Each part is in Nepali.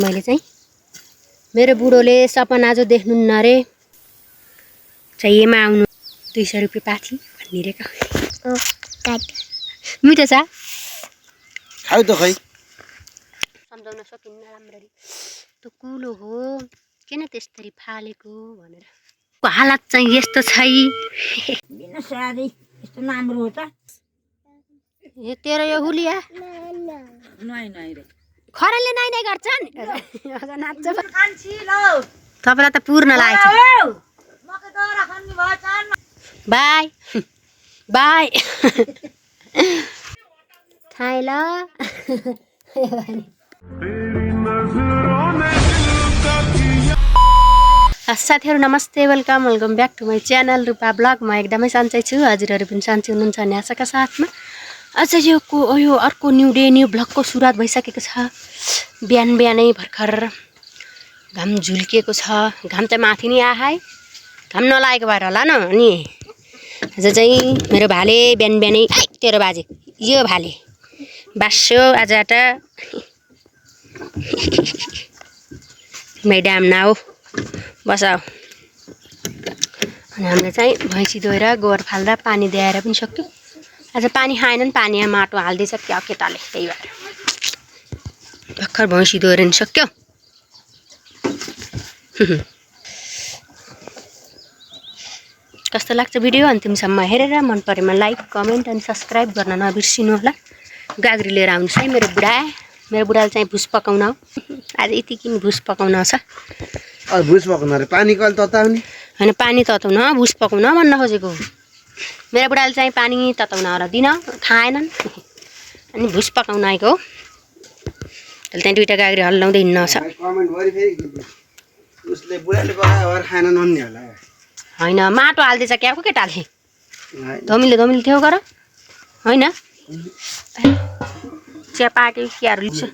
मैले चाहिँ मेरो बुढोले सपना जो देख्नुहुन्न रे चाहिएमा आउनु 200 रुपैयाँ पाथी भनिरहेको मिठो छ खाऊ त खै सम्झाउन सकिन्न राम्ररी त्यो कुलो हो किन त्यसरी फालेको भनेर हालत चाहिँ यस्तो छै बिना सादी यस्तो राम्रो हो त ए तेरो यो हुलिया नाइ नाइ रे खराले नाइ नाइ गर्छन् अझ नाच्छ कान्छी ल तपाईलाई त पूर्ण लागेको मके दरा खन्नी भयो चान बाई बाई थाइ ल साथीहरु नमस्ते welcome back to my channel Rupa blog म एकदमै सन्चै छु हजुरहरु पनि सन्चै हुनुहुन्छ भन्ने आशाका साथमा आज यो अर्को न्यू डे न्यू ब्लगको सुरुवात भइसकेको छ बिहान बिहानै भर्खर घाम झुल्किएको छ घाम चाहिँ माथि नै आए घाम नलागेको भएर होला न अनि आज चाहिँ मेरो भाले बिहान बिहानै तेरो बाजे यो भाले बास्यो आजबाट मैडम नाउ बस अनि हामीले चाहिँ भैँसी धोएर गोबर फाल्दा पानी दिएर पनि सक्यो आज पानी खाएनन् पानीमा माटो हाल्दैछ क्या केटाले त्यही भएर भर्खर भैँसी धोएर नि सक्यो कस्तो लाग्छ भिडियो अन्तिमसम्म हेरेर मन परेमा लाइक कमेन्ट अनि सब्स्क्राइब गर्न नबिर्सिनु होला गाग्री लिएर आउनुहोस् है मेरो बुढाले चाहिँ भुस पकाउन हो आज यतिकै भुस पकाउन छ भुस पकाउन रे पानी कल तताउने हैन पानी तताउन भुस पकाउन भन्न खोजेको मेरो बुढाले चाहिँ पानी तताउन र दिन खाएनन् अनि भुस पकाउन आएको हो त्यसले चाहिँ दुईटा गाग्री हल्लाउँदै हिँड्न छ कमेन्ट गरि फेरि उसले बुढाले पकायो भएर खान नहुने होला हैन माटो हाल्दैछ क्या को केटाले धमिलो थियो गर हैन चिया पाके कियाहरू लिप्छु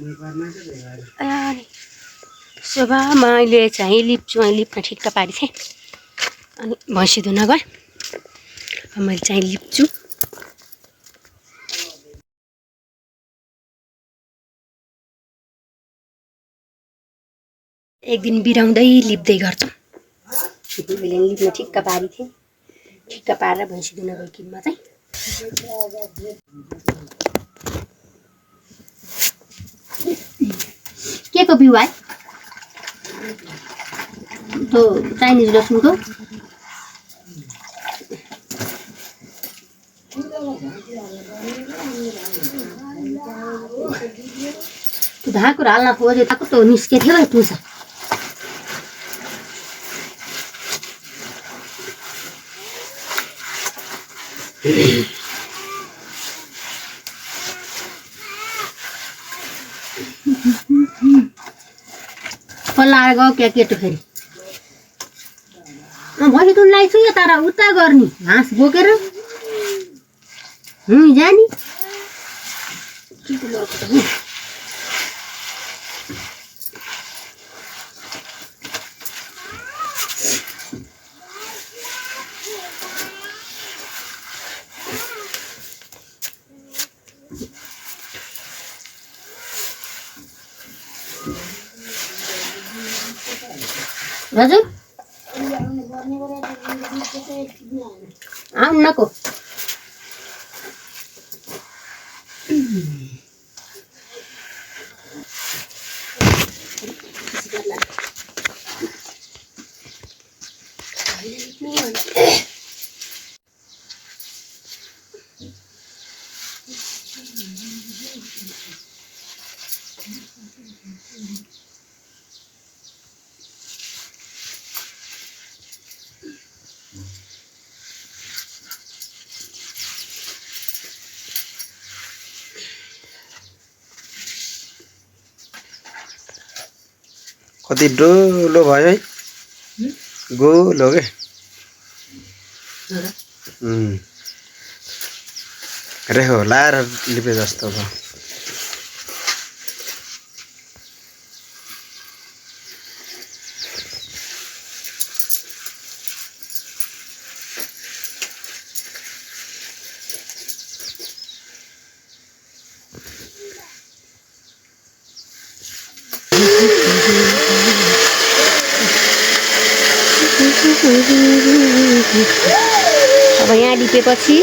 सोभा मैले चाहिँ लिप्छु लिप्न ठिक्क पारी थिएँ अनि भैँसी धुन गएँ मैले चाहिँ लिप्छु एक दिन बिराउँदै लिप्दै गर्छौँ मैले लिप्न ठिक्क पारी थिएँ ठिक्क पारेर भैँसी धुन गएकी म चाहिँ के को बिउ है तो चाइनिज लसुनको धाकुर हाल्न खोजे ताको त निस्के थियो टुसा पल्लाएर गयो क्या केटो फेरि भैँसी दुनलाई छु यो तर उता गर्ने घाँस बोकेर जाने हजुर आउनु नको कति डोलो भयो है गोलो के रेहो लाएर लिपे जस्तो भयो अब यहाँ लिपेपछि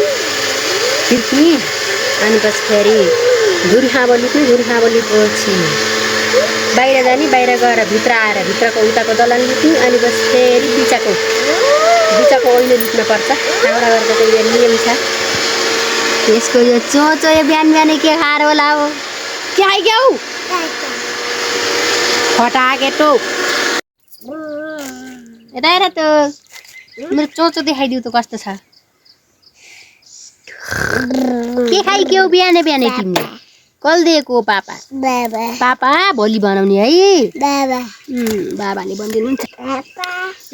फिर्की अनि पछि फेरि झुरी खाँबो लिपेपछि बाहिर जाने बाहिर गएर भित्र आएर भित्रको उताको दलान लिप्ने अनि पछि फेरि बिचाको ओइलो लिप्नुपर्छ हाम्रा घरको चाहिँ यो नियम छ त्यसको यो चोचो यो बिहान बिहानै के खाएर होला हो के आइग्या हौ फटा केटो यता हेर त मेरो चोचो देखाइदिउ त कस्तो छ के खाइक्यौ बिहानै बिहानै तिमीले कल दिएको पापा पापा भोलि बनाउने है बाबाले भनिदिनुहुन्छ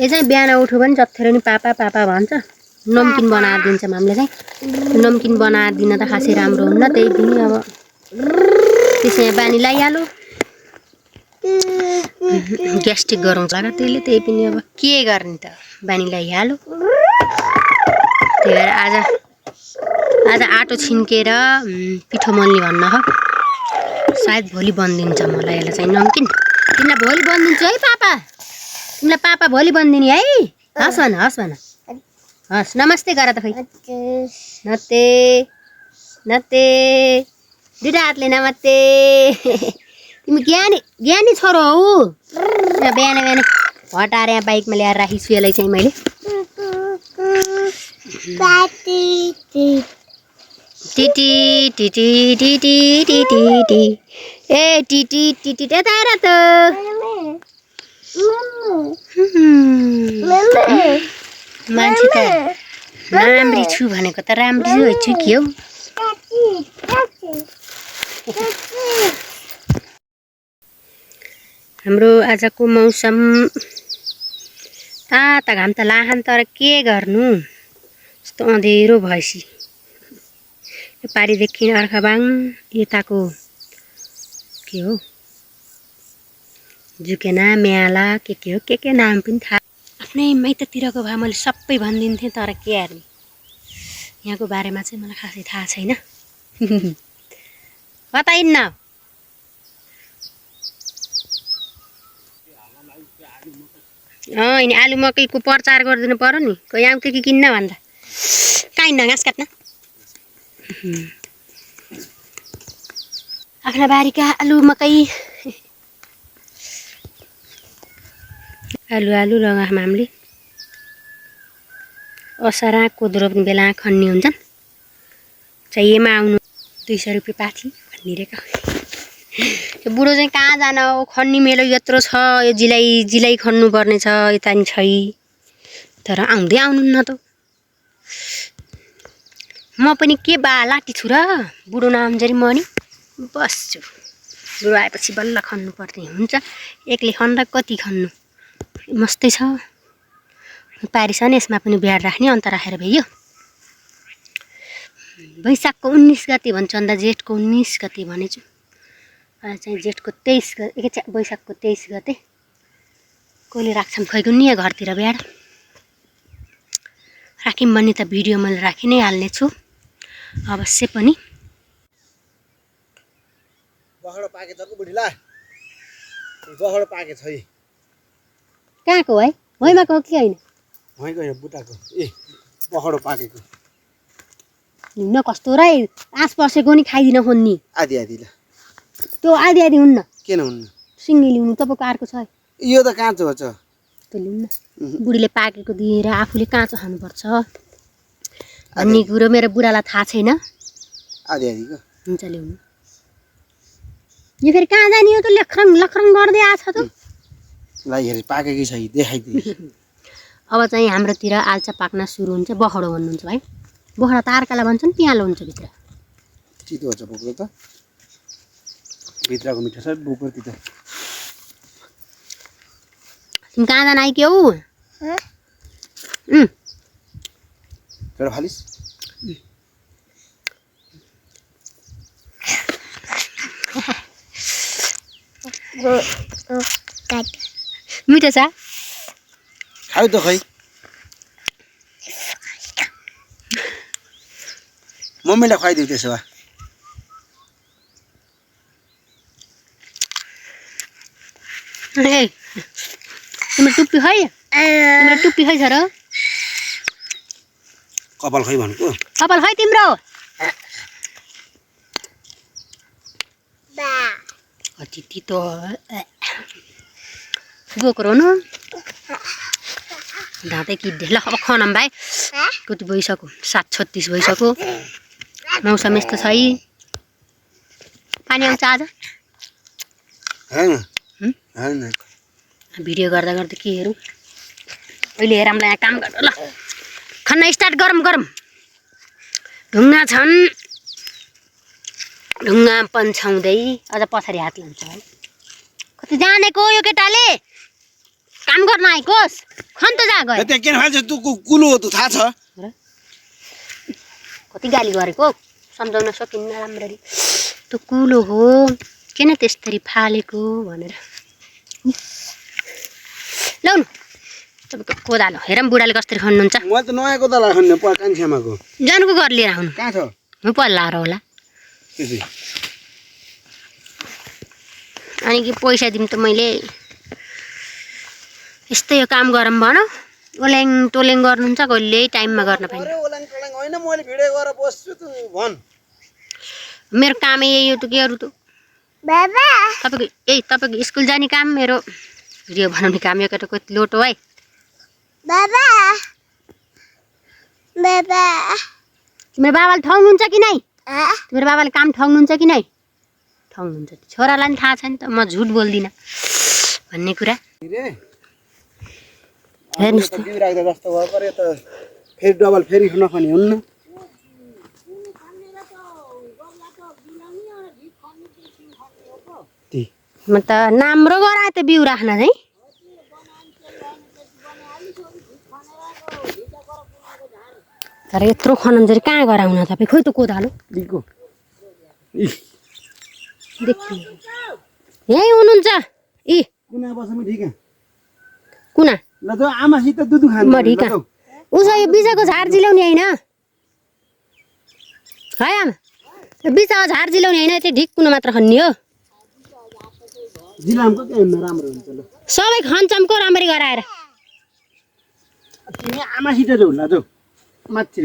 यो चाहिँ बिहान उठ्यो भने जत्थेर नि पापा पापा भन्छ नमकिन बनाएर दिन्छ हामीले चाहिँ नमकिन बनाएर दिन त खासै राम्रो हुन्न त्यही पनि अब त्यसमा पानी लगाइहाल्यो ग्यास्ट्रिक गराउँछ होला त्यसले त्यही पनि अब के गर्ने त बानी लगाइहाल्यो त्यही भएर आज आटो छिन्केर पिठो मोल्ने भन्न हो सायद भोलि बनिदिन्छ मलाई यसलाई चाहिँ नमकिन तिमीलाई भोलि बनिदिन्छु है पापा तिमीलाई पापा भोलि बनिदिने है हस् भन हस् नमस्ते गर त खै नमस्ते नमस्ते दुईटा हातले नमस्ते तिमी ज्ञानी छोरो हौ बिहान बिहानै हटाएर यहाँ बाइकमा ल्याएर राखिछु यसलाई चाहिँ मैले TT TT TT TT T A TT TT यता हेर त मान्छे त राम्री छु भनेको त राम्री छु कि हौ हाम्रो आजको मौसम ताता घाम त लाहान तर के गर्नु यस्तो अँधेरो भएपछि यो पारिदेखि अर्खाबाङ यताको के हो जुकेना म्याला के हो के नाम पनि थाहा आफ्नै माइततिरको भए मैले सबै भनिदिन्थेँ तर के हेर्ने यहाँको बारेमा चाहिँ मलाई खासै थाहा छैन बताइन्न होइन आलु मकैको प्रचार गरिदिनु पर्यो नि कोही आउँथ्यो कि किन्न भन्दा काहीँ घाँस काट्न आफ्ना बारीका आलु मकै आलु लगाएँ हामीले असारा कोदो रोप्ने बेला खन्ने हुन्छन् चाहिएमा आउनु 200 रुपियाँ पाथी भनिरहेको त्यो बुढो चाहिँ कहाँ जान हो खन्ने मेलो यत्रो छ यो जिलाई खन्नु पर्ने छ यता नि छै तर आउँदै आउनुहुन्न त म पनि के बा लाटी छु र बुढो नआउन्जरी म नि बस्छु बुढो आएपछि बल्ल खन्नु पर्ने हुन्छ एकले खन्दा कति खन्नु मस्तै छ पारी छ नि यसमा पनि ब्याड राख्ने अन्त राखेर भ्यायो वैशाखको 19 गते भन्छ अन्त जेठको 19 गते भनेछु चाहिँ जेठको 23 गते वैशाखको 23 गते कोले राख्छौँ खैको नि घरतिर ब्याड राख्यौँ भने त भिडियो मैले राखि नै हाल्नेछु अवश्य पनि बखडो पाके त बुढीला बखडो पाके छ कहाँको है भैमाको हो कि होइन भैको हैन बुटाको ए बखडो पाकेको न कस्तो रै आस पर्सेको नि खाइदिन खोज्नी आदि ल त्यो आदि हुन्न किन हुन्न सिङ्गी ल्याउनु तपाईँको अर्को छ यो त काँचो हो त्यो ल्याउनु बुढीले पाकेको दिएर आफूले काँचो खानुपर्छ भन्ने कुरो मेरो बुढालाई थाहा छैन आदि को हुन्छ ल्याउनु यो फेरि कहाँ जाने हो त लखरङ गर्दै आछ त ल हेर पाकेकै छ देखाइदिए अब चाहिँ हाम्रोतिर आल्चा पाक्न सुरु हुन्छ बखडो भन्नुहुन्छ भाइ बखडा तारकाला भन्छन् पियालो हुन्छ भित्र चितो हुन्छ बोक्रो त भित्रको मिठो छ बोक्रो तितो तिमी कहाँ जान आइक्यौ एउटा फालिस मिठो छ खाऊ त खै मम्मीलाई खुवाइदिउ त्यसो भए ए तिम्रो टुप्पी खै तिम्रो टुप्पी खै छ र कपाल खै भनेको कपाल खै तिम्रो कति तितो बोक्रो हुनु दाँतै किड्दै ल अब खनाम भाइ कति भइसक्यो 7:36 भइसक्यो मौसम यस्तो छ है पानी आउँछ आज हैन भिडियो गर्दा गर्दा के हेरौँ अहिले हेरामलाई यहाँ काम गर्नु ल खन्न स्टार्ट गरम गरम ढुङ्गा छन् ढुङ्गा पन्छाउँदै अझ पछाडि हात लान्छ है कति जानेको यो केटाले काम गर्न आएकोस् खन त जा गयो त्यहाँ किन फाल्छ तँ कुलो हो त थाहा छ कति गाली गरेको सम्झाउन सकिन्न राम्ररी त कुलो हो किन त्यसरी फालेको भनेर ल्याउनु तपाईँको कोदालो हेरौँ बुढाले कसरी खन्नुहुन्छ म त नयाँ कोदालो खन्ने कान्छ्यामाको जानुको घर लिएर आउनु कहाँ छ म पहिला लाएर होला त्यसै अनि कि पैसा दिउँ त मैले यस्तै यो काम गरौँ भन ओल्याङ टोल्याङ गर्नुहुन्छ कहिले टाइममा गर्न पाइन्छ अरे ओलाङ टोलाङ होइन मैले भिडियो गरेर बस्छु त भन मेरो कामै यही हो त के अरू त बाबा तपाईँको स्कुल जाने काम मेरो भिडियो बनाउने काम यो केटा कति लोटो है बाबा बाबा तिम्रो बाबाले ठग्नुहुन्छ कि नै तिम्रो बाबाले काम ठग्नुहुन्छ कि नै ठग्नुहुन्छ छोरालाई पनि थाहा छैन त म झुट बोल्दिनँ भन्ने कुरा हेर्नुहोस् त बिउ राख्दा जस्तो भयो परे त फेरि डबल फेरि नखनी हुन्न म त नाम्रो गराए त बिउ राख्न चाहिँ तर यत्रो खनन्जरी कहाँ गराउन तपाईँ खोइ त कोदालो यहीँ हुनुहुन्छ कुना बसमा ठिक कुना ल त आमासित दुध खानु म ढिका उसो यो बिचको झार जिलाउने होइन है आमा यो बिचको झार जिलाउने होइन त्यो ढिक कुना मात्र खन्ने हो जिलामको के राम्रो हुन्छ ल सबै खन्छमको राम्ररी गराएर तिमी आमासित जाऊ ल जाऊ माथि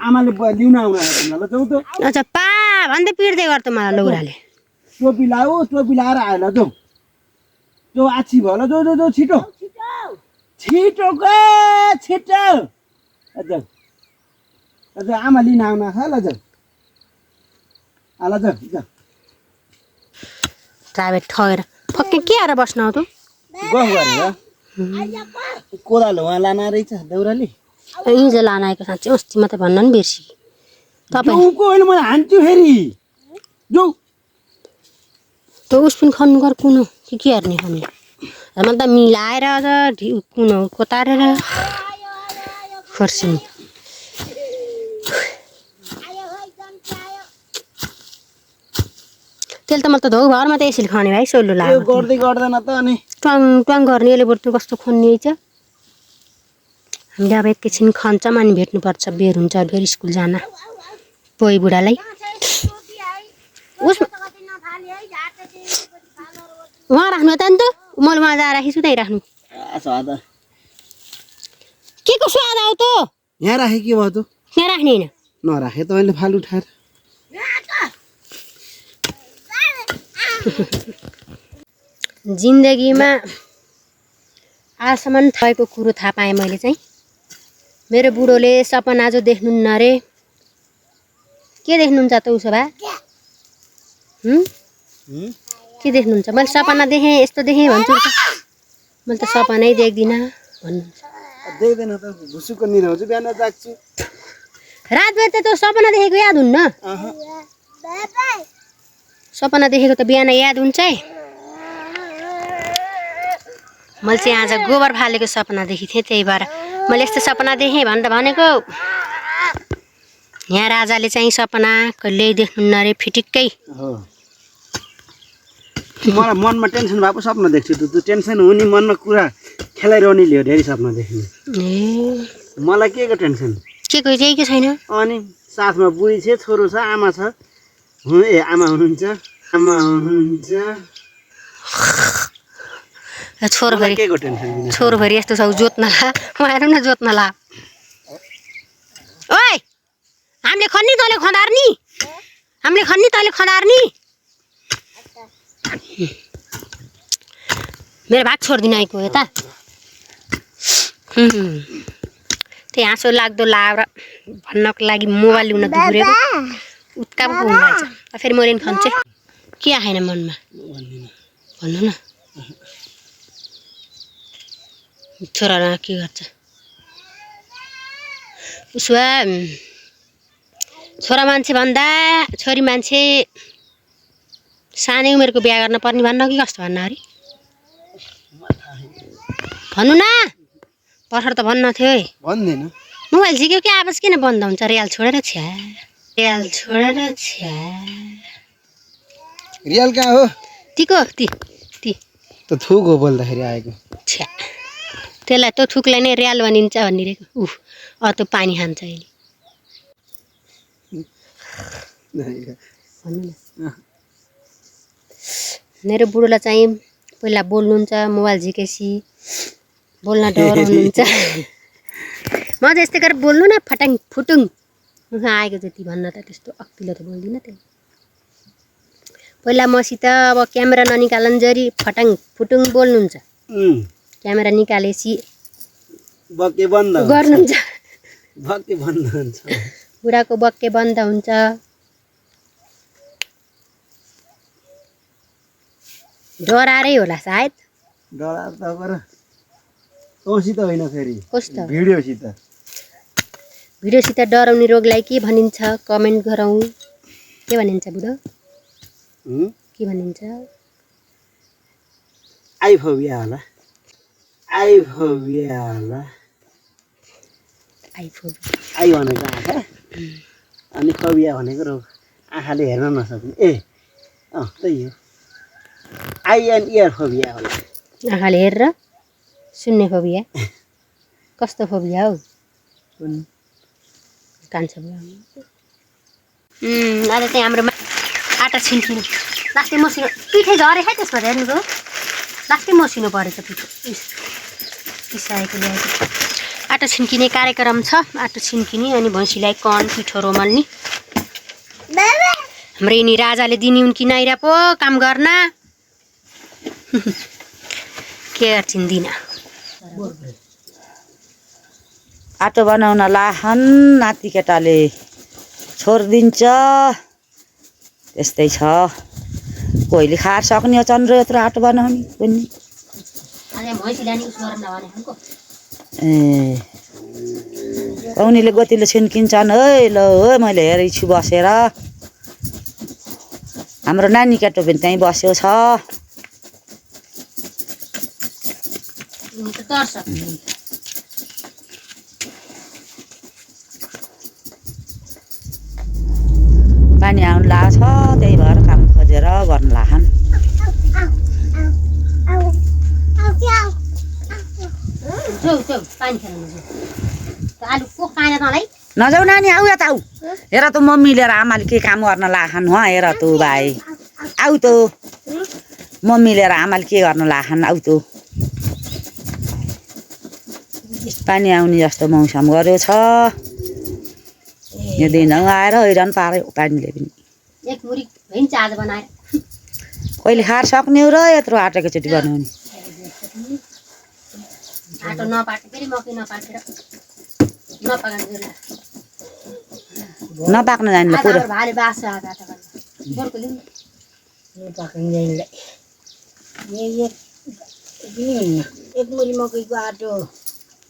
आमाले लिउन आउन आएको ल जाऊ त अच्छा पा भन्दै पिट्दै गर्छ मलाई लौराले टोपी लाऊ टोपी लाएर आयो ल जाऊ जाऊ आछि भयो ल जाऊ जाऊ जाऊ छिटो छिटो गए छिटो जाऊ जाऊ आमा लिन आउन छ ल जाऊ ल जाऊ जाऊ प्राइभेट ठगेर फक्कै के आएर बस्न हो त गफ गरेर कोदालो उहाँ लान रहेछ दौराले हिजो लान आएको साँच्चै अस्ति मात्रै भन्न नि बिर्सी तपाईँ जाउको होइन म हान्छु फेरि जाऊ त्यो उस पनि खन्नु गर कुन हो के हेर्ने हामीले म त मिलाएर अझ कुन हो कोतारेर खर्सिनी त्यसले त म त धौ घरमा त यसरी खने भाइ सोलु लाग्यो गर्दै गर्दैन त अनि ट्वाङ ट्वाङ गर्ने यसले बरु कस्तो खन्ने छ हामीले अब एकैछिन खन्छौँ अनि भेट्नुपर्छ बेर हुन्छ फेरि स्कुल जान पोइ बुढालाई उहाँ राख्नु त नि त मैले उहाँ जहाँ राखेछु त्यहीँ राख्नु के को स्वाद आऊ त यहाँ राखे के भयो त यहाँ राख्ने होइन नराखे त अहिले फाल उठाएर जिन्दगीमा आजसम्म भएको कुरो थाहा पाएँ मैले चाहिँ मेरो बुढोले सपना जो देख्नुहुन्न अरे के देख्नुहुन्छ त उसो भए के देख्नुहुन्छ मैले सपना देखेँ यस्तो देखेँ भन्छु त मैले त सपनै देख्दिनँ भन्नुहुन्छ देख्दैन त भुसुको निराउँछु बिहान जाग्छु रातभरि त त्यो सपना देखेको याद हुन्न सपना देखेको त बिहान याद हुन्छ है मैले चाहिँ आज गोबर फालेको सपना देखेको थिएँ त्यही भएर मैले यस्तो सपना देखेँ भनेर भनेको यहाँ राजाले चाहिँ सपना कहिल्यै देख्नुहुन्न अरे फिटिक्कै मलाई मनमा टेन्सन भएको सपना देख्छु त्यो टेन्सन हुने मनमा कुरा खेलाइरहने लियो धेरै सपना देख्ने मलाई के को टेन्सन के को केही के छैन अनि साथमा बुढी छ छोरो छ आमा छ आमा हुनुहुन्छ छोरोभरि केको टेन्सन बिना छोरोभरि यस्तो छ जोत्न ला म हेरौँ न जोत्न ला ओइ हामीले खन्नी तैँले खँदार्नी हामीले खन्नी तैँले खँदार्नी मेरो भाग छोडिदिनु आएको यता त्यही हाँसो लाग्दो लाएर भन्नको लागि मोबाइल ल्याउन दुरेको उत्का पो हुनुहुन्छ फेरि मैले नि खन्छु के आएन मनमा भन्नु न छोरा के गर्छ उसो भए छोरा मान्छे भन्दा छोरी मान्छे सानै उमेरको बिहा गर्न पर्ने भन्न कि कस्तो भन्न अरे भन्नु न भर्खर त भन्न थियो है भन्दैन मोबाइल झिक्यो कि आवाज किन बन्द हुन्छ रियाल छोडेर छ्या रियल कहाँ हो तीको ती त थुक हो बोल्दाखेरि आएको छ्या त्यसलाई त्यो थुकलाई नै रियाल भनिन्छ भनिरहेको त्यो पानी खान्छ अहिले भन्नु न मेरो बुढोलाई चाहिँ पहिला बोल्नुहुन्छ मोबाइल झिकेपछि बोल्न डराउनुहुन्छ म चाहिँ यस्तै गरेर बोल्नु न फटाङ फुटुङ आएको जति भन्न त त्यस्तो अक्तिलो त बोल्दिनँ त्यो पहिला मसित अब क्यामेरा ननिकालन्जरी फटाङ फुटुङ बोल्नुहुन्छ क्यामेरा निकालेपछि बक्के बन्द गर्नुहुन्छ बक्के बन्द हुन्छ बुढाको बक्के बन्द हुन्छ डराएरै होला सायद डरार त गर तँसित होइन फेरि कस्तो भिडियोसित डराउने रोगलाई के भनिन्छ कमेन्ट गरौँ के भनिन्छ बुढो के भनिन्छ आइफोबिया होला आई भनेको आँखा अनि फोबिया भनेको रोग आँखाले हेर्न नसक्ने त्यही हो आई एन्ड इयर फोबिया होला आँखाले हेरेर सुन्ने फोबिया कस्तो फोबिया हौ कान्छ आज चाहिँ हाम्रोमा आटा छिन्किनु लास्टै मसिनो पिठै झरे है त्यसमा हेर्नुको लास्टै मसिनो परेछ पिठो पिसाएको ल्याएको आटा छिन्किने कार्यक्रम छ आटा छिन्किने अनि भैँसीलाई कन पिठो रोमल्ने हाम्रो यिनी राजाले दिने उनकी नाइरा पो काम गर्न के गर्छिन् दिन आटो बनाउन लाहन नाति केटाले छोडिदिन्छ त्यस्तै छ कोहीले खाएर सक्ने हो चन्द्र यत्रो आटो बनाउने पनि कौनीले गोतीले छिन्किन्छन् है ल हो मैले हेरेछु बसेर हाम्रो नानी केटो पनि त्यहीँ बस्यो छ पानी आउनु लाग्छ त्यही भएर काम खोजेर गर्नु लाहन नजाऊ नानी आऊ यता आऊ हेर त मम्मी लिएर आमाले के काम गर्न लाखन हो हेर त भाइ आऊ त मम्मी लिएर आमाले के गर्न लाखन आऊ त पानी आउने जस्तो मौसम गर्यो छ यो दिन आएर हैरान पार्यो पानीले पनि कहिले खाएर सक्ने हो र यत्रो आटाको चोटि बनाउने नपाक्न जान्ने पुरो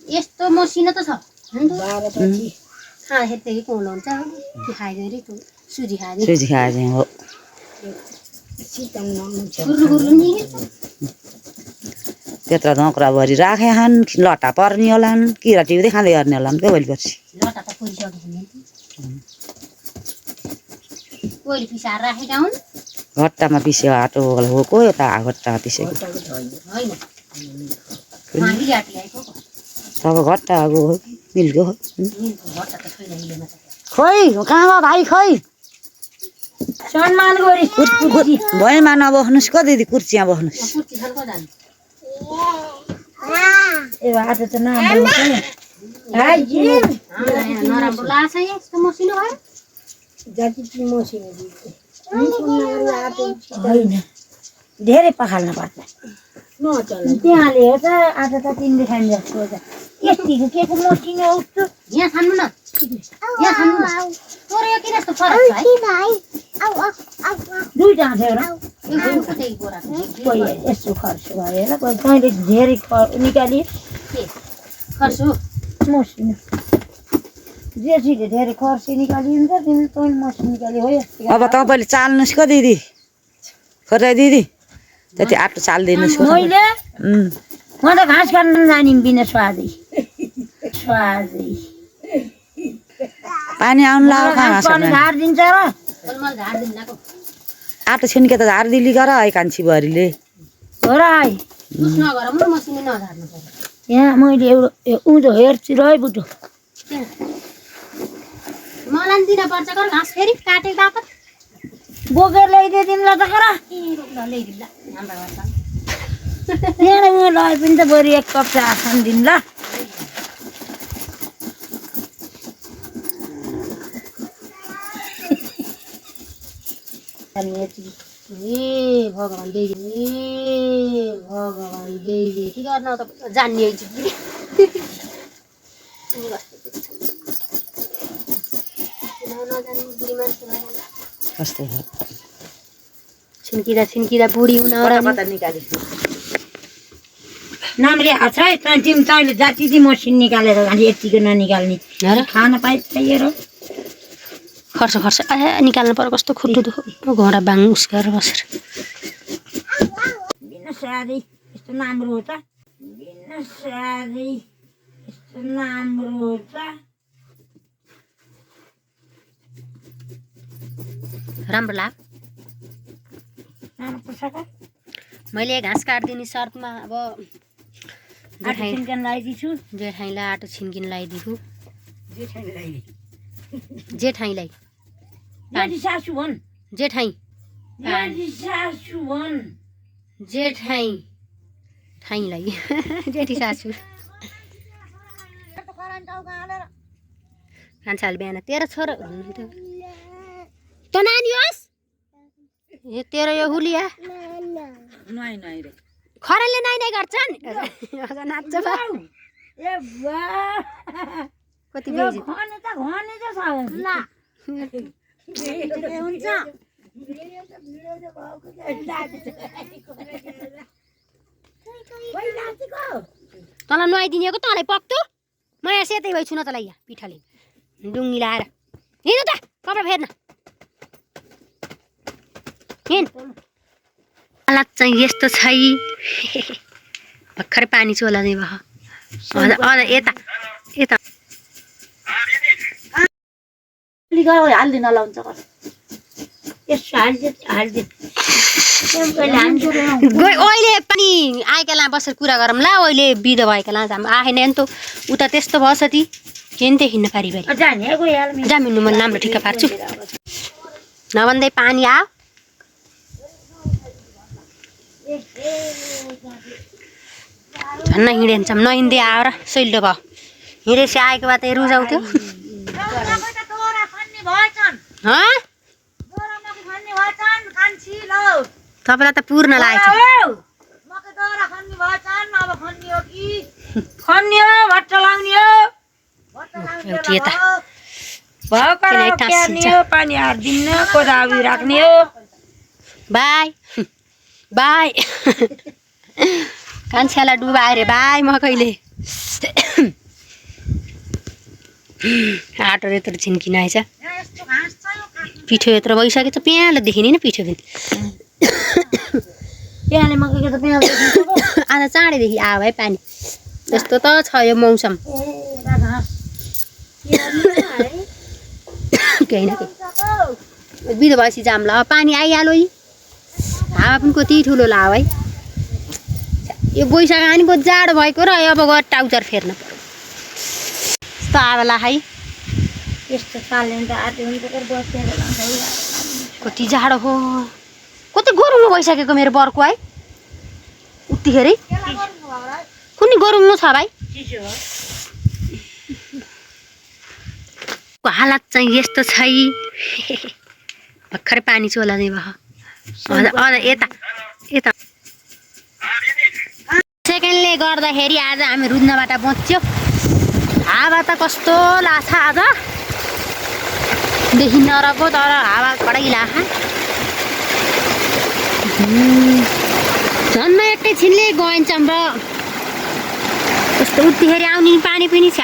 यस्तो मसिनो त छ सुजी खाए हो त्यत्रो धोक्राभरि राखे हन् लट्टा पर्ने होलान् किरा टिप्दै खाँदै गर्ने होला क्या भोलि पर्सि घट्टामा पिस्यो आटो हो को यता घट्टामा पिसेको तब घट्टा हो मिल्को हो खोइ कहाँ भयो भाइ खोइ भएमा नबस्नुहोस् क दिदी कुर्चिया बस्नुहोस् ए आज त नराम्रो पनि हाइ जिम नराम्रो लाग्छ यस्तो मसिनो भयो जति चाहिँ मसिनो होइन धेरै पखाल्नु पर्छ नचल त्यहाँले हेर्छ आज त तिमीले खाने जस्तो हो यतिको के को मसिनो उठ्छु यहाँ खानु न यहाँ खानु न तोरो यो किन यस्तो फरक छ है दुईटा थियो र यो खानु कतै बोराको कोही यसो खर्च भयो र कोही तैँले धेरै निकाली के खर्छु मसिनो जेसीले धेरै खर्सी निकालिन्छ तिमीले तैँले मसिनो निकाली हो यस्तो अब तपाईँले चाल्नुहोस् क दिदी खोइ दिदी त्यति आटो चालिदिनुहोस् मैले म त घाँस काट्न जाने बिना स्वादै पानी आउनु लाग्यो घाँस झारिदिन्छ र मलाई झार दिन नाको आटो छिन्के त झारिदिली गर है कान्छी बुहारीले हो र है दुस नगर म मसिनो नझार्नु पर्यो यहाँ मैले एउटा उँधो हेर्छु र है बुटो मलाई दिन पर्छ कर घाँस फेरि काटे बापत बोकेर ल्याइदिए तिमीलाई त गर ल्याइदिला हाम्रो घरसँग त्यहाँ उहाँ लगे पनि त बरु एक कप चा खानिदिनु ल ए भगवान् देवी के गर्न त जान्ने कस्तो छिन्किँदा बुढी हुन नामले हाल्छ है तैँले जाति चाहिँ मसिन निकालेर खालि यतिको ननिकाल्ने खान पाइएर खर्च निकाल्नु पर्यो कस्तो खुट्टु दुख्यो घोडा बाङ उस्केर बसेर बिना सादै यस्तो राम्रो हो त बिना सादै यस्तो राम्रो हो त राम्रो लाग राम्रो छ त मैले घाँस काट्दिने सर्तमा अब छिन्कन लगाइदिन्छु जेठाइलाई आटो छिन्किन लगाइदिएको जेठाइलाई जेठी सासु भन् जेठाइ जेठी सासु भन् ठाइलाई जेठी सासु कान्छाले बिहान तेरो छोरो हुनुहुन्थ्यो त नानी होस् ए तेरो यो हुलिया नाइ नाइ रे खराले नाइ गर्छन् नाच्छ बा ए बा कति बेजी घने त साउ ल हुन्छ तँलाई नुहाइदिनेको तँलाई पक्तो म यहाँ सेतै भइछु न तँलाई यहाँ पिठाले डुङ्गी लाएर हिँड्नु त कपडा फेर्न हिँड हालत चाहिँ यस्तो छै भर्खरै पानी चोला नै भयो हजुर यता यता हालिदिन लाउँछ यसो हालिदिनु अहिले पनि आएकालाई बसेर कुरा गरौँ ला अहिले बिदा भएकालाई जाम आएन नि त उता त्यस्तो भएछ ती हिँड्दै हिँड्न पारिबारी जाम हिँड्नु मन राम्रो ठिक्क पार्छु नभन्दै पानी आऊ झन् हिँडिन्छौँ नहिँड्दै आएर सैलो भयो हिँडेपछि आएको भए त रुजाउँथ्यो तपाईँलाई त पूर्ण लागेको पानी हालिदिन्न कोदाबी राख्ने हो बाई बाई कान्छालाई डुबाए रे बाई म कहिले आटो यत्रो छिन्किन आएछ पिठो यत्रो भइसकेको छ प्यालो देखिने नि पिठो पनि प्याले मकैको त प्याज आज चाँडैदेखि आयो है पानी त्यस्तो त छ यो मौसम केही न केही बिदो भएपछि जाम ल पानी आइहाल्यो है हावा पनि कति ठुलो लायो है यो बैशाख आनी बहुत जाडो भएको र अब गएर टाउचर फेर्न पर्यो यस्तो आवाला है यस्तो चाल्ने त आटे हुन्छ बसेर कति जाडो हो कति गरम भइसकेको मेरो बर्को है उतिखेरै कुनै गरौँ छ भाइ हालत चाहिँ यस्तो छ भर्खरै पानी चोलाउने भयो यता यता सेकेन्डले गर्दाखेरि आज हामी रुद्नबाट बच्यो हावा त कस्तो लाग्छ आज देखि नरको तर हावा कडै लाग्छ झन् एकैछिनले गइन्छौँ र कस्तो उतिखेरि आउने पानी पनि छ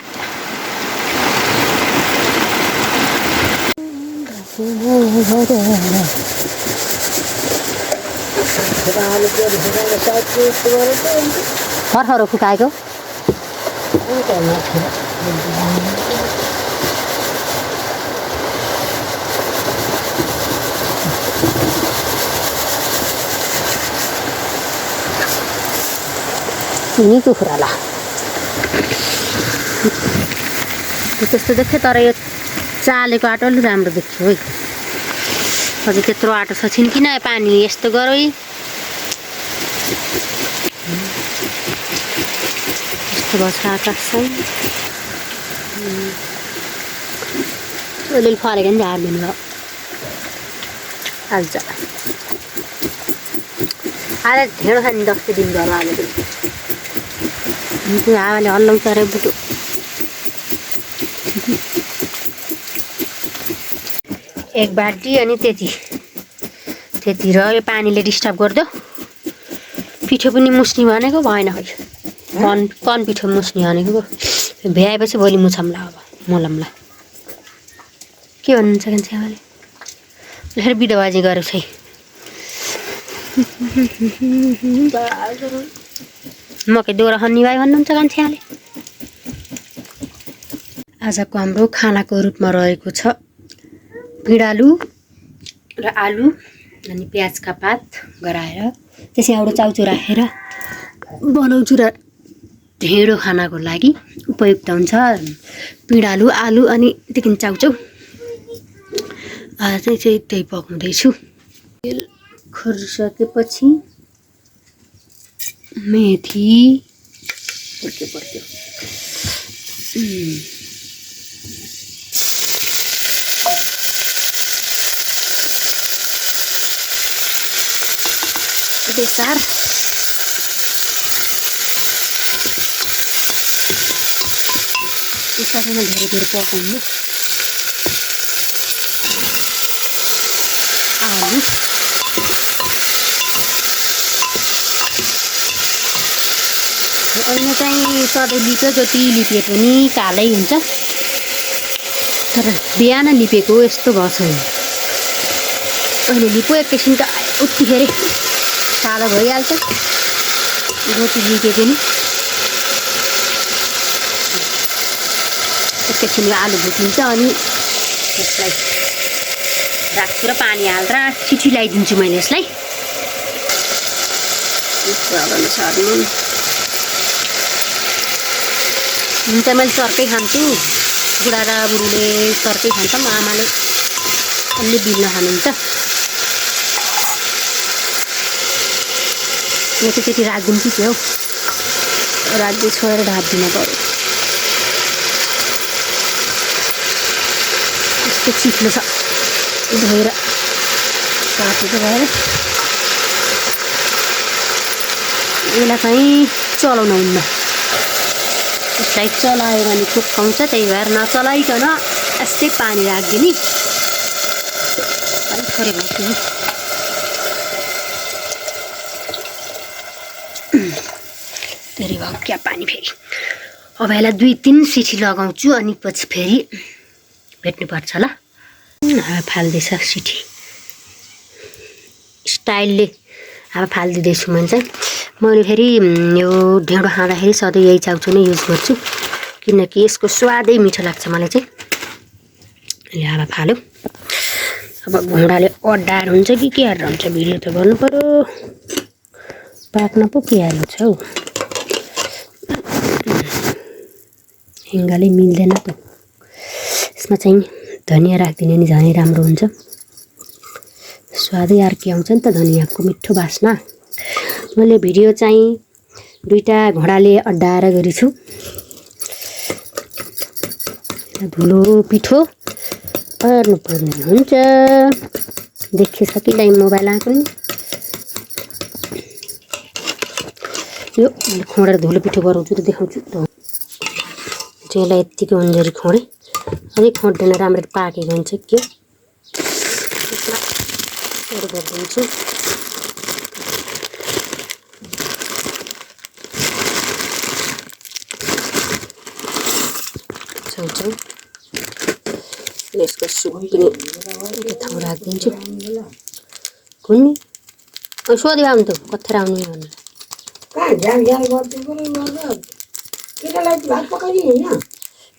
हर फुकाएको यही कुखुराला त्यस्तो देख्यो तर यो चालेको आँटो अलि राम्रो देख्यो है अझै त्यत्रो आँटो छ छिन्किन पानी यस्तो गरौ यस्तो बस्छ आकाश चाहिँ अलिअलि फलेको नि झारिदिनु भयो हाल्छ आज ढेँडो खाने 10 दिन घर हालेको त्यो हावाले हल्लाउँछ अरे बुटो एक बाटी अनि त्यति र यो पानीले डिस्टर्ब गर्दो पिठो पनि मुस्ने भनेको भएन खै कन पिठो मुस्ने भनेको भ्याएपछि भोलि मुछाम्ला अब मोलमला के भन्नुहुन्छ कान्छी आमाले फेरि बिदबाजी गरेको छै मकै दोहोरा खन्ने भाइ भन्नुहुन्छ कान्छी आमाले आजको हाम्रो खानाको रूपमा रहेको छ पिँडालु र आलु अनि प्याजका पात गराएर त्यसै एउटा चाउचो राखेर बनाउँछु र ढेँडो खानाको लागि उपयुक्त हुन्छ पिँडालु आलु अनि त्यहाँदेखि चाउचौ आज चाहिँ त्यही पकाउँदैछु तेल खरिसकेपछि मेथी पड्क्यो बेसार यसमा धेरै पकाउनु आलु अहिले चाहिँ सधैँ लिप्यो जति लिपे पनि कालै हुन्छ तर बिहान लिपेको यस्तो भएको छैन अहिले लिपो एकैछिन त उतिखेर कालो भइहाल्छ रोटी लिपे पनि एकैछिन आलु भुटिन्छ अनि यसलाई राख्छु र पानी हालेर छिटी लगाइदिन्छु मैले यसलाई हुन्छ मैले सर्कै खान्छु बुढा र बुढीले सर्कै खान्छौँ आमाले अलि बिल्न खानुहुन्छ म चाहिँ त्यति राखिदिन्छु त्यो राख्दै छोडेर ढाकिदिन पऱ्यो यस्तो चिप्लो छ धोएर काटेको भएर यसलाई चाहिँ चलाउन हुन्न यसलाई चलायो भने फुक्काउँछ त्यही भएर नचलाइकन यस्तै पानी राखिदिने अलिक थोरै भयो धेरै भयो क्या पानी फेरि अब यसलाई 2-3 सिटी लगाउँछु अनि पछि फेरि भेट्नुपर्छ ल हावा फाल्दैछ सिटी स्टाइलले हावा फालिदिँदैछु मैले चाहिँ मैले फेरि यो ढेँडो खाँदाखेरि सधैँ यही चाउचो नै युज गर्छु किनकि यसको स्वादै मिठो लाग्छ मलाई चाहिँ अहिले हावा फाल्यो अब घुँडाले अड्डाएर हुन्छ कि के हालेर हुन्छ भिडियो त गर्नु पर्यो पाक्न पो के हाल्नु छ हौ हिङ्गाले मिल्दैन त यसमा चाहिँ धनिया राखिदिने नि झनै राम्रो हुन्छ स्वादै अर्कै आउँछ नि त धनियाको मिठो बास्ना मैले भिडियो चाहिँ दुईटा घोडाले अड्डाएर गरेछु धुलो पिठो पार्नुपर्ने हुन्छ देखेछ कि दाइ मोबाइल आएको नि यो खोडेर धुलो पिठो गराउँछु त देखाउँछु त्यसलाई यत्तिकै उन्जरी खोडेँ अलिक खोड्दैन राम्ररी पाकेको हुन्छ के गरिदिन्छु छाउँछौँ यसको सुप पनि ठाउँ राखिदिन्छु कुन्नी सोधि आउनु त कथेर आउनु भनेर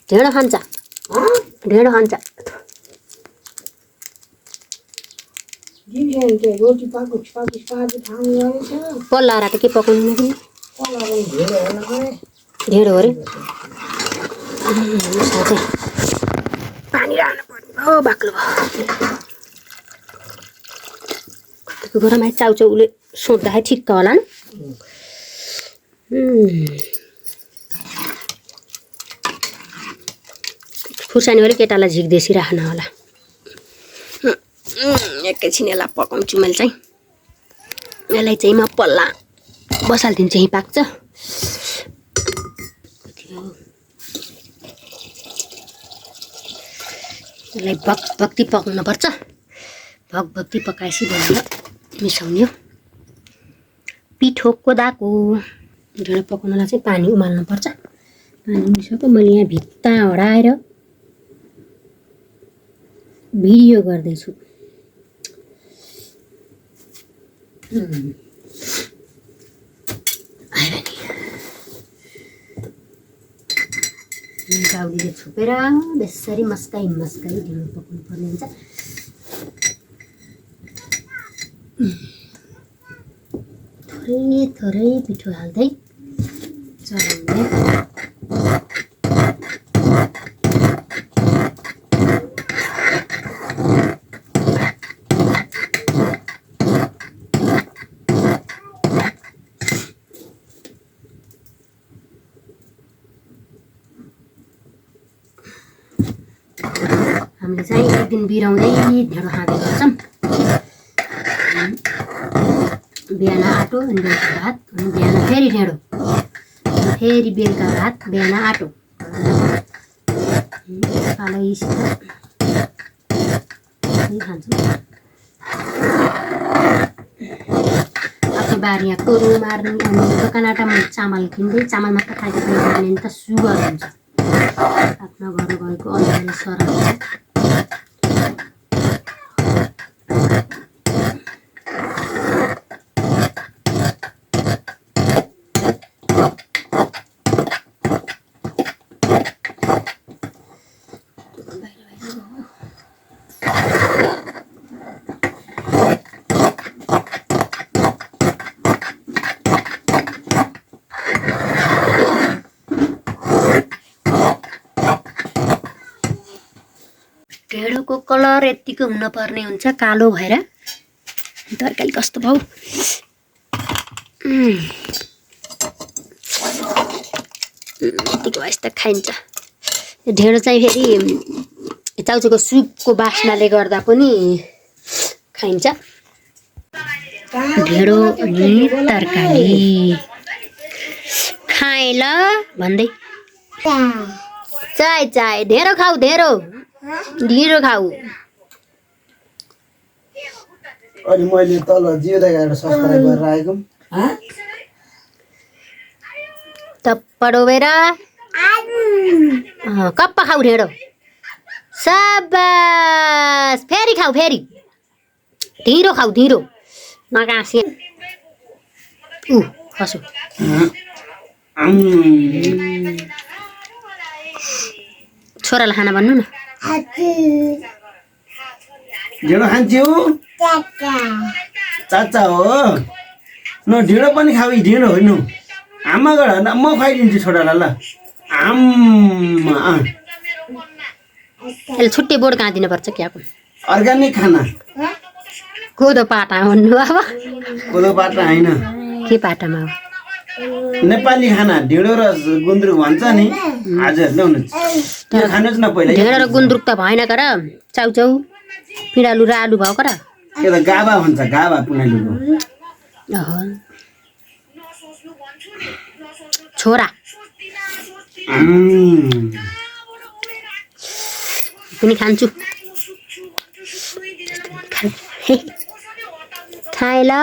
ढेँडो खान्छ ढेँडो खान्छ पल्लाएर त के पकाउनु कि ढेँडो अरे साँच्चै पानी राख्नु पर्ने हो बाक्लो भयो गरम आइ चाउचाउले सोध्दाखेरि ठिक्क होला नि खुर्सानी अलिक केटालाई झिक्देसी राख्न होला एकैछिन यसलाई पकाउँछु मैले चाहिँ यसलाई चाहिँ म पल्ला बसालिदिन्छु यहीँ पाक्छ यसलाई भक्भक्ति पकाउनुपर्छ भक्भक्ति पकाएपछि भनेर मिसाउने हो पिठो कोदाको ढेँडो पकाउनलाई चाहिँ पानी उमाल्नुपर्छ पानी मिसाएको मैले यहाँ भित्ता हराएर भिडियो गर्दैछु गाउलीले छोपेर बेसरी मस्काइ ढेँडो पकाउनु पर्ने हुन्छ थोरै थोरै पिठो हाल्दै चलाउँदै हामीले चाहिँ एक दिन बिराउँदै ढेँडो खाँदै गर्छौँ बिहान आटो अनि बेलुका भात अनि बिहान फेरि ढेँडो फेरि बेलुका भात बिहान आटो खान्छौँ आफ्नो बारीमा कोदो मार्ने अनि दोकानबाट चामल किन्दै चामल मात्र खाएको भने त सुगर हुन्छ आफ्नो घर गएको अनुहारले सराउँछ ढेँडोको कलर यत्तिको हुनुपर्ने हुन्छ कालो भएर तरकारी कस्तो भाउ यत्तिको यस्तो खाइन्छ ढेँडो चाहिँ फेरि चाउचाउको सुपको बास्नाले गर्दा पनि खाइन्छ ढेँडो अनि तरकारी खाए ल भन्दै चाय चाय ढेँडो खाऊ ढेँडो ढिँडो खाऊ अनि मैले तल जियो दाइबाट सब्स्क्राइब गरेर आएको तप्पडोबेर कप्पा खाऊ ढेँडो साबास फेरि खाऊ फेरि ढिँडो खाऊ ढिँडो नगाँसे खसु छोरालाई खाना भन्नु न ढिँडो खान्छु चाचा हो न ढिँडो पनि खाऊ ढिँडो होइन आमा गएर म खुवाइदिन्छु छोरालाई ल यसले छुट्टै बोर्ड कहाँ दिनुपर्छ क्याको अर्ग्यानिक खाना कोदो पाटा भन्नु अब कोदो पाटा होइन के पाटामा हो नेपाली खाना ढिँडो र गुन्द्रुक भन्छ नि हजुर ल्याउनु त्यो खानुहोस् न पहिला ढेँडो र गुन्द्रुक त भएन कर चाउचाउ पिँडालु र आलु भयो कर त्यो त गाबा भन्छ गाबा पुनालुको छोरा पनि खान्छु खाएँ ल